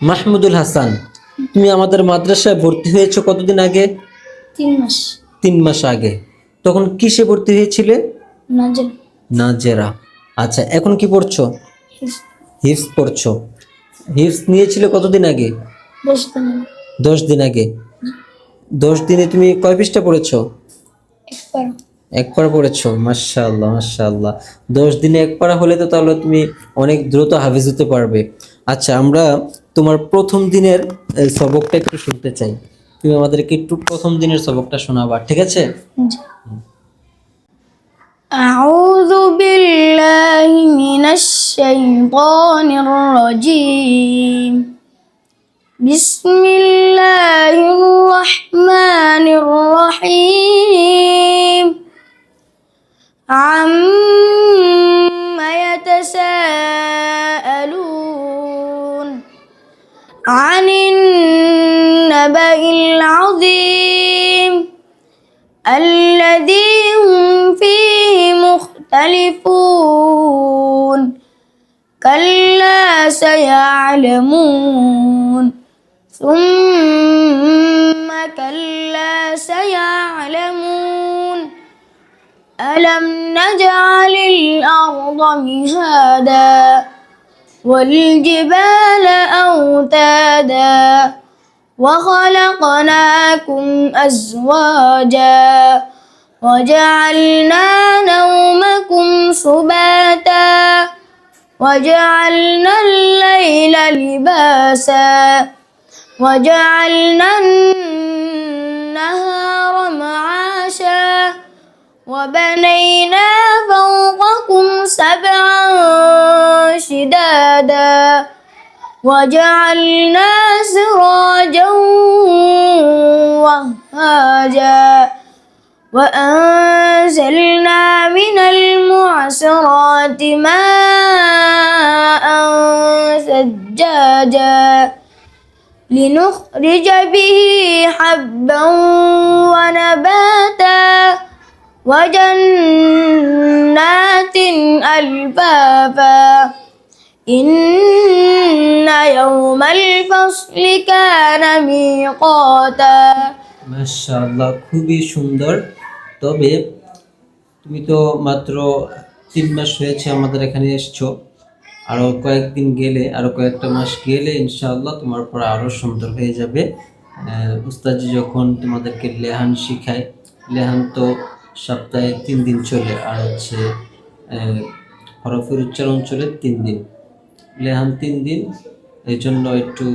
মাহমুদুল হাসান, তুমি আমাদের মাদ্রাসায় ভর্তি হয়েছো কতদিন আগে? 3 মাস। 3 মাস আগে। তখন কিসে ভর্তি হয়েছিলে? নাজেল। নাজেরা। আচ্ছা, এখন কি পড়ছো? হিফজ। হিফজ পড়ছো। হিফজ নিয়েছিলে কতদিন আগে? 10 দিন। 10 দিন আগে। 10 দিনে তুমি কয় পৃষ্ঠা পড়েছো? একবার। এক পারা পড়েছো, মাশাআল্লাহ মাশাআল্লাহ। 10 দিনে এক পারা হলে তো তাহলে তুমি অনেক দ্রুত হাফেজ হতে পারবে। আচ্ছা, আমরা তোমার প্রথম দিনের সবকটা একটু শুনতে চাই। তুমি আমাদেরকে একটু প্রথম দিনের সবকটা শোনাবা, ঠিক আছে? জি। أعوذ بالله من الشيطان الرجيم. بسم الله الرحمن الرحيم. عما يتساءلون عن النبأ العظيم الذي هم فيه مختلفون كلا سيعلمون ثم كلا سيعلمون ألم نجعل الأرض مهادا والجبال أوتادا وخلقناكم أزواجا وجعلنا نومكم سباتا وجعلنا الليل لباسا وجعلنا النهار معاشا وبنينا فوقكم 7 شدادا وجعلنا سراجا وهاجا وأنزلنا من المعصرات ماء ثجاجا لنخرج به حبا ونباتا وجنات ألفافا إن يوم الفصل كان ميقاتا. মাশাআল্লাহ, খুবই সুন্দর। তবে তুমি তো মাত্র 3 মাস হয়েছে আমাদের এখানে এসছো। আরো কয়েকদিন গেলে, আরো কয়েকটা মাস গেলে ইনশাআল্লাহ তোমার পর আরো সুন্দর হয়ে যাবে। উস্তাজি যখন তোমাদেরকে লেহান শিখায়, লেহান তো সপ্তাহে 3 দিন চলে, আর হচ্ছে হরফের উচ্চারণ চলে 3 দিন, লেহান 3 দিন। এই জন্য একটু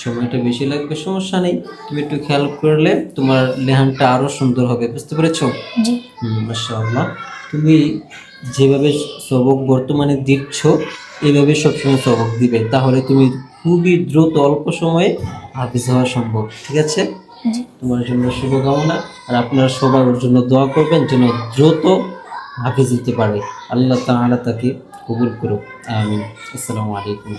সময়টা বেশি লাগবে, সমস্যা নেই। তুমি একটু খেয়াল করলে তোমার লেহানটা আরো সুন্দর হবে, বুঝতে পেরেছো? জি। মাশাআল্লাহ। তুমি যেভাবে সবক বর্তমানে দিচ্ছ এইভাবে সবসময় সবক দিবে, তাহলে তুমি খুবই দ্রুত অল্প সময়ে হাফেজ হওয়া সম্ভব, ঠিক আছে? জি। তোমার জন্য শুভকামনা, আর আপনারা সবাই ওর জন্য দোয়া করবেন যেন দ্রুত হাফেজ হতে পারে। আল্লাহ তাআলা তাকে কবুল করুক, আমিন। আসসালামু আলাইকুম।